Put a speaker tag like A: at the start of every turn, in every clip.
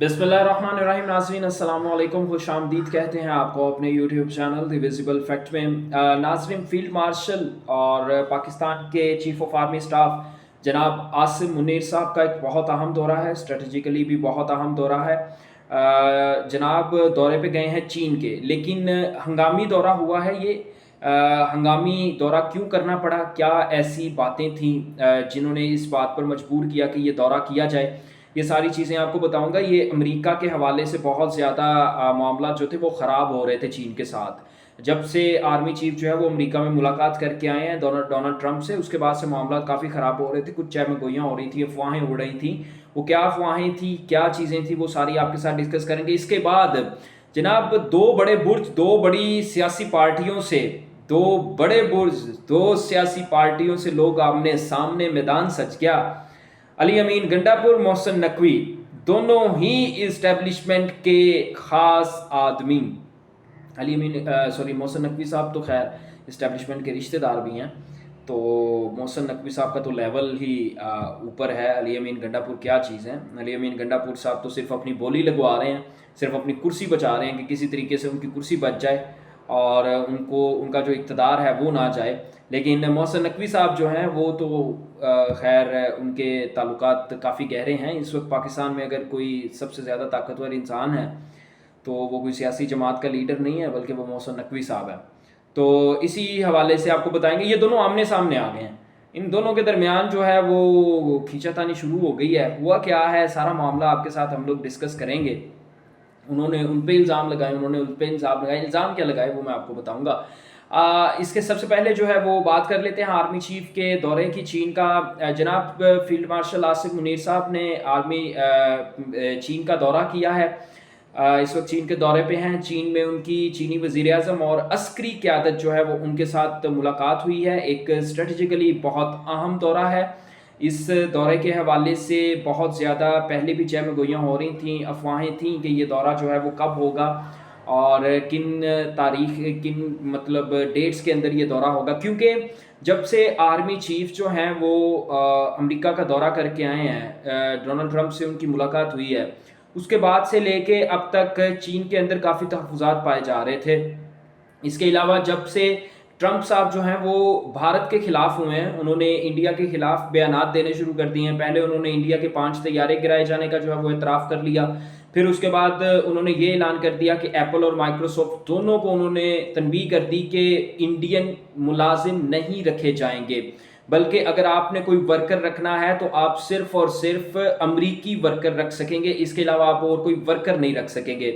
A: बिस्मिल्लाहिर्रहमानिर्रहीम। नाज़रीन अस्सलाम वालेकुम, खुश आमदीद कहते हैं आपको अपने YouTube channel the visible fact में। नाज़रीन, फील्ड मार्शल और पाकिस्तान के चीफ ऑफ आर्मी स्टाफ जनाब आसिम मुनीर साहब का एक बहुत अहम दौरा है, स्ट्रेटजिकली भी बहुत अहम दौरा है। जनाब दौरे पे गए हैं चीन के, लेकिन हंगामी दौरा हुआ है ये। हंगामी दौरा क्यों करना पड़ा, क्या ऐसी बातें थीं जिन्होंने इस बात पर मजबूर किया कि ये दौरा किया जाए, ये सारी चीज़ें आपको बताऊंगा। ये अमेरिका के हवाले से बहुत ज़्यादा मामला जो थे वो ख़राब हो रहे थे चीन के साथ। जब से आर्मी चीफ जो है वो अमेरिका में मुलाकात करके आए हैं डोनाल्ड ट्रंप से, उसके बाद से मामला काफ़ी ख़राब हो रहे थे, कुछ चहमगोइयाँ हो रही थी, अफवाहें उड़ रही थी। वो क्या अफवाहें थी, क्या चीज़ें थी, वो सारी आपके साथ डिस्कस करेंगे। इसके बाद जनाब दो बड़े बुर्ज, दो बड़ी सियासी पार्टियों से, दो बड़े बुर्ज, दो सियासी पार्टियों से लोग आमने सामने, मैदान सज गया। अली अमीन गंडापुर, मोहसिन नकवी, दोनों ही इस्टेब्लिशमेंट के ख़ास आदमी। अली अमीन मोहसिन नकवी साहब तो खैर इस्टेब्लिशमेंट के रिश्तेदार भी हैं, तो मोहसिन नकवी साहब का तो लेवल ही ऊपर है। अली अमीन गंडापुर क्या चीज़ है। अली अमीन गंडापुर साहब तो सिर्फ अपनी बोली लगवा रहे हैं, सिर्फ अपनी कुर्सी बचा रहे हैं कि किसी तरीके से उनकी कुर्सी बच जाए और उनको उनका जो इक़्तिदार है वो ना जाए। लेकिन मोहसिन नकवी साहब जो हैं वो तो खैर उनके ताल्लुकात काफ़ी गहरे हैं। इस वक्त पाकिस्तान में अगर कोई सबसे ज़्यादा ताकतवर इंसान है तो वो कोई सियासी जमात का लीडर नहीं है, बल्कि वो मोहसिन नकवी साहब है। तो इसी हवाले से आपको बताएंगे। ये दोनों आमने सामने आ गए हैं, इन दोनों के दरमियान जो है वो खींचातानी शुरू हो गई है। हुआ क्या है, सारा मामला आपके साथ हम लोग डिस्कस करेंगे। उन्होंने उन पे इल्ज़ाम लगाए, उन्होंने उन पे इल्ज़ाम लगाए, इल्ज़ाम क्या लगाए वो मैं आपको बताऊंगा। इसके सबसे पहले जो है वो बात कर लेते हैं आर्मी चीफ के दौरे की चीन का। जनाब फील्ड मार्शल आसिम मुनीर साहब ने चीन का दौरा किया है। इस वक्त चीन के दौरे पे हैं। चीन में उनकी चीनी वज़ीर आज़म और अस्करी क़यादत जो है वो उनके साथ मुलाकात हुई है। एक स्ट्रेटजिकली बहुत अहम दौरा है। इस दौरे के हवाले से बहुत ज़्यादा पहले भी चहमगोइयाँ हो रही थी, अफवाहें थीं कि ये दौरा जो है वो कब होगा और किन मतलब डेट्स के अंदर ये दौरा होगा। क्योंकि जब से आर्मी चीफ जो हैं वो अमेरिका का दौरा करके आए हैं, डोनाल्ड ट्रंप से उनकी मुलाकात हुई है, उसके बाद से लेके अब तक चीन के अंदर काफ़ी तहफ़्फ़ुज़ात पाए जा रहे थे। इसके अलावा जब से ट्रंप साहब जो हैं वो भारत के ख़िलाफ़ हुए हैं, उन्होंने इंडिया के ख़िलाफ़ बयानात देने शुरू कर दिए हैं। पहले उन्होंने इंडिया के 5 तैयारे गिराए जाने का जो है वो एतराफ़ कर लिया। फिर उसके बाद उन्होंने ये ऐलान कर दिया कि एप्पल और माइक्रोसॉफ्ट दोनों को उन्होंने तनबीह कर दी कि इंडियन मुलाजिम नहीं रखे जाएंगे, बल्कि अगर आपने कोई वर्कर रखना है तो आप सिर्फ़ और सिर्फ अमरीकी वर्कर रख सकेंगे, इसके अलावा आप और कोई वर्कर नहीं रख सकेंगे।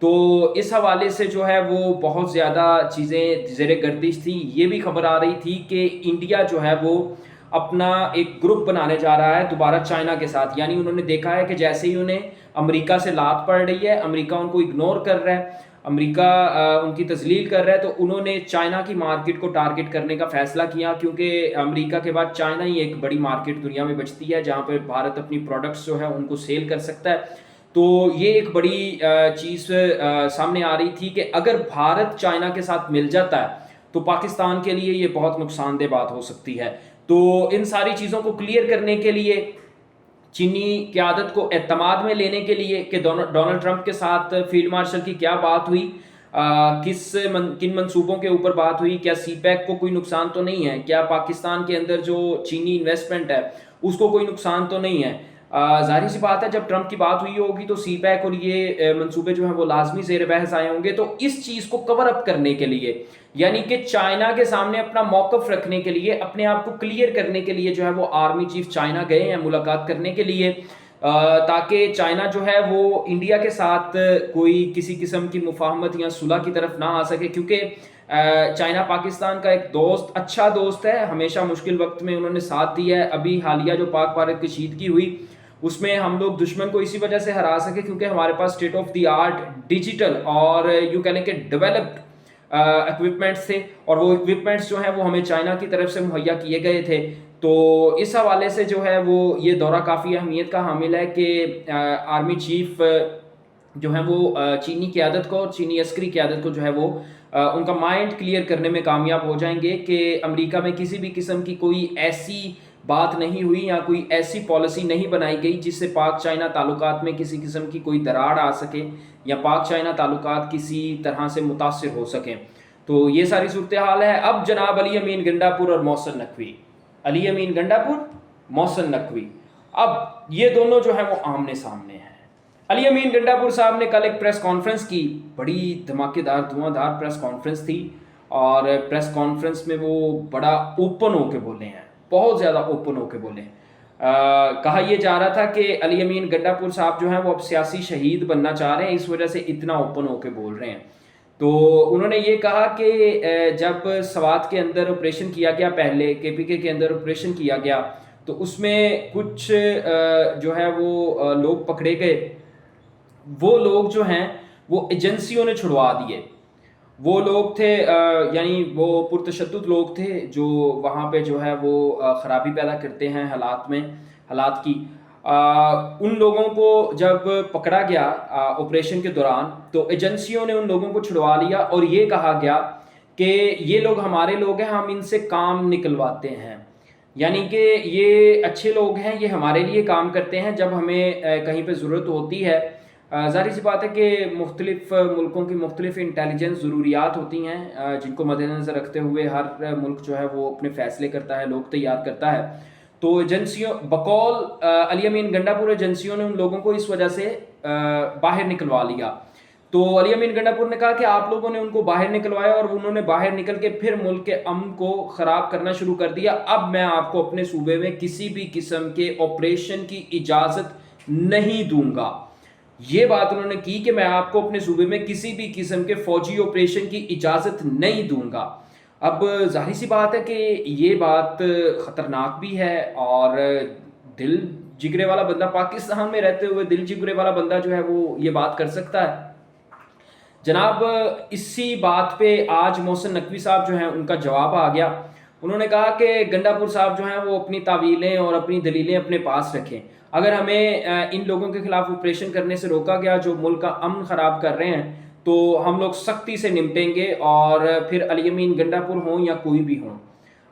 A: तो इस हवाले से जो है वो बहुत ज़्यादा चीज़ें ज़ेरे गर्दिश थी। ये भी खबर आ रही थी कि इंडिया जो है वो अपना एक ग्रुप बनाने जा रहा है दोबारा चाइना के साथ। यानी उन्होंने देखा है कि जैसे ही उन्हें अमेरिका से लात पड़ रही है, अमेरिका उनको इग्नोर कर रहा है, अमेरिका उनकी तज़लील कर रहा है, तो उन्होंने चाइना की मार्केट को टारगेट करने का फ़ैसला किया। क्योंकि अमेरिका के बाद चाइना ही एक बड़ी मार्केट दुनिया में बचती है जहाँ पर भारत अपनी प्रोडक्ट्स जो है उनको सेल कर सकता है। तो ये एक बड़ी चीज़ सामने आ रही थी कि अगर भारत चाइना के साथ मिल जाता है तो पाकिस्तान के लिए ये बहुत नुकसानदेह बात हो सकती है। तो इन सारी चीज़ों को क्लियर करने के लिए, चीनी क़यादत को एतमाद में लेने के लिए कि डोनाल्ड ट्रंप के साथ फील्ड मार्शल की क्या बात हुई, किन मंसूबों के ऊपर बात हुई, क्या सीपैक को कोई नुकसान तो नहीं है, क्या पाकिस्तान के अंदर जो चीनी इन्वेस्टमेंट है उसको कोई नुकसान तो नहीं है। ज़ाहिर सी बात है जब ट्रंप की बात हुई होगी तो सीपैक और ये मंसूबे जो हैं वो लाजमी ज़ेर बहस आए होंगे। तो इस चीज़ को कवर अप करने के लिए, यानी कि चाइना के सामने अपना मौक़िफ़ रखने के लिए, अपने आप को क्लियर करने के लिए जो है वो आर्मी चीफ चाइना गए हैं मुलाकात करने के लिए, ताकि चाइना जो है वो इंडिया के साथ कोई किसी किस्म की मुफाहमत या सुलह की तरफ ना आ सके। क्योंकि चाइना पाकिस्तान का एक दोस्त, अच्छा दोस्त है, हमेशा मुश्किल वक्त में उन्होंने साथ दिया है। अभी हालिया जो पाक भारत कशीदगी हुई उसमें हम लोग दुश्मन को इसी वजह से हरा सके क्योंकि हमारे पास state of the art digital और यू कहने के डेवलप्ड इक्विपमेंट्स थे, और वो इक्विपमेंट्स जो हैं वो हमें चाइना की तरफ से मुहैया किए गए थे। तो इस हवाले से जो है वो ये दौरा काफ़ी अहमियत का हामिल है कि आर्मी चीफ जो है वो चीनी क़यादत को और चीनी अस्करी क़यादत को जो है वो उनका माइंड क्लियर करने में कामयाब हो जाएंगे कि अमेरिका में किसी भी किस्म की कोई ऐसी बात नहीं हुई या कोई ऐसी पॉलिसी नहीं बनाई गई जिससे पाक चाइना ताल्लुकात में किसी किस्म की कोई दरार आ सके या पाक चाइना ताल्लुकात किसी तरह से मुतासिर हो सकें। तो ये सारी सूरत हाल है। अब जनाब अली अमीन गंडापुर और मोहसिन नकवी, अली अमीन गंडापुर, मोहसिन नकवी, अब ये दोनों जो हैं वो आमने सामने हैं। अली अमीन गंडापुर साहब ने कल एक प्रेस कॉन्फ्रेंस की, बड़ी धमाकेदार धुआंधार प्रेस कॉन्फ्रेंस थी, और प्रेस कॉन्फ्रेंस में वो बड़ा ओपन होके बोले हैं, बहुत ज़्यादा ओपन होके बोले हैं। कहा यह जा रहा था कि अली अमीन गंडापुर साहब जो हैं वो अब सियासी शहीद बनना चाह रहे हैं, इस वजह से इतना ओपन होके बोल रहे हैं। तो उन्होंने ये कहा कि जब सवात के अंदर ऑपरेशन किया गया, पहले केपीके के अंदर ऑपरेशन किया गया, तो उसमें कुछ जो है वो लोग पकड़े गए। वो लोग जो हैं वो एजेंसियों ने छुड़वा दिए। वो लोग थे यानी वो पुरतशद्दुद लोग थे जो वहाँ पे जो है वो ख़राबी पैदा करते हैं हालात की। उन लोगों को जब पकड़ा गया ऑपरेशन के दौरान, तो एजेंसियों ने उन लोगों को छुड़वा लिया और ये कहा गया कि ये लोग हमारे लोग हैं, हम इनसे काम निकलवाते हैं। यानी कि ये अच्छे लोग हैं, ये हमारे लिए काम करते हैं, जब हमें कहीं पे ज़रूरत होती है। ज़ाहिर सी बात है कि मुख्तलिफ़ मुल्कों की मुख्तलिफ़ इंटेलिजेंस ज़रूरियात होती हैं, जिनको मद्देनज़र रखते हुए हर मुल्क जो है वो अपने फ़ैसले करता है, लोग तैयार करता है। तो एजेंसियों बकौल अली अमीन गंडापुर एजेंसियों ने उन लोगों को इस वजह से बाहर निकलवा लिया। तो अली अमीन गंडापुर ने कहा कि आप लोगों ने उनको बाहर निकलवाया और उन्होंने बाहर निकल के फिर मुल्क के अमन को ख़राब करना शुरू कर दिया। अब मैं आपको अपने सूबे में किसी भी किस्म के ऑपरेशन की इजाज़त नहीं दूंगा। ये बात उन्होंने की कि मैं आपको अपने सूबे में किसी भी किस्म के फौजी ऑपरेशन की इजाज़त नहीं दूंगा। अब जाहिर सी बात है कि ये बात ख़तरनाक भी है, और दिल जिगरे वाला बंदा, पाकिस्तान में रहते हुए दिल जिगरे वाला बंदा जो है वो ये बात कर सकता है। जनाब इसी बात पे आज मोहसिन नकवी साहब जो हैं उनका जवाब आ गया। उन्होंने कहा कि गंडापुर साहब जो हैं वो अपनी तावीलें और अपनी दलीलें अपने पास रखें। अगर हमें इन लोगों के खिलाफ ऑपरेशन करने से रोका गया जो मुल्क का अमन ख़राब कर रहे हैं, तो हम लोग सख्ती से निपटेंगे, और फिर अली अमीन गंडापुर हों या कोई भी हों।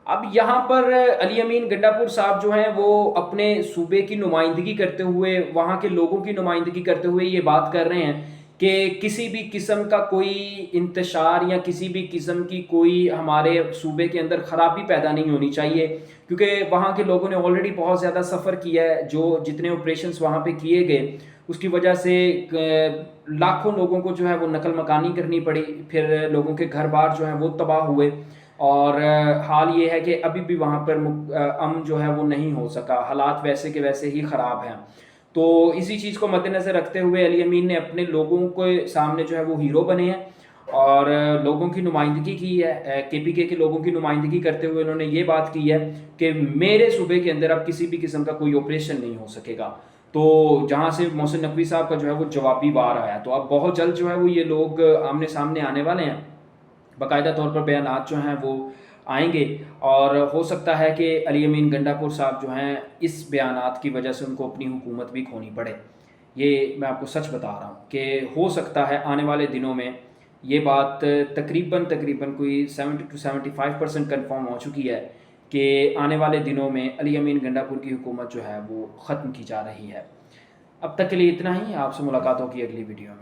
A: अब यहाँ पर अली अमीन गंडापुर साहब जो हैं वो अपने सूबे की नुमाइंदगी करते हुए, वहाँ के लोगों की नुमाइंदगी करते हुए ये बात कर रहे हैं कि किसी भी किस्म का कोई इंतशार या किसी भी किस्म की कोई हमारे सूबे के अंदर ख़राबी पैदा नहीं होनी चाहिए, क्योंकि वहाँ के लोगों ने ऑलरेडी बहुत ज़्यादा सफ़र किया है। जो जितने ऑपरेशंस वहाँ पे किए गए उसकी वजह से लाखों लोगों को जो है वो नकल मकानी करनी पड़ी, फिर लोगों के घर बार जो हैं वो तबाह हुए, और हाल ये है कि अभी भी वहाँ पर अमन जो है वो नहीं हो सका, हालात वैसे के वैसे ही ख़राब हैं। तो इसी चीज़ को मद्देनज़र रखते हुए अली अमीन ने अपने लोगों के सामने जो है वो हीरो बने हैं और लोगों की नुमाइंदगी की है। केपीके के लोगों की नुमाइंदगी करते हुए उन्होंने ये बात की है कि मेरे सूबे के अंदर अब किसी भी किस्म का कोई ऑपरेशन नहीं हो सकेगा। तो जहाँ से मोहसिन नकवी साहब का जो है वो जवाबी वार आया, तो अब बहुत जल्द जो है वो ये लोग आमने सामने आने वाले हैं, बाकायदा तौर पर बयानात जो हैं वो आएंगे, और हो सकता है कि अली अमीन गंडापुर साहब जो हैं इस बयानात की वजह से उनको अपनी हुकूमत भी खोनी पड़े। ये मैं आपको सच बता रहा हूँ कि हो सकता है आने वाले दिनों में ये बात तकरीबन कोई 70 to 75% कन्फर्म हो चुकी है कि आने वाले दिनों में अली अमीन गंडापुर की हुकूमत जो है वो ख़त्म की जा रही है। अब तक के लिए इतना ही, आपसे मुलाकात होगी अगली वीडियो में।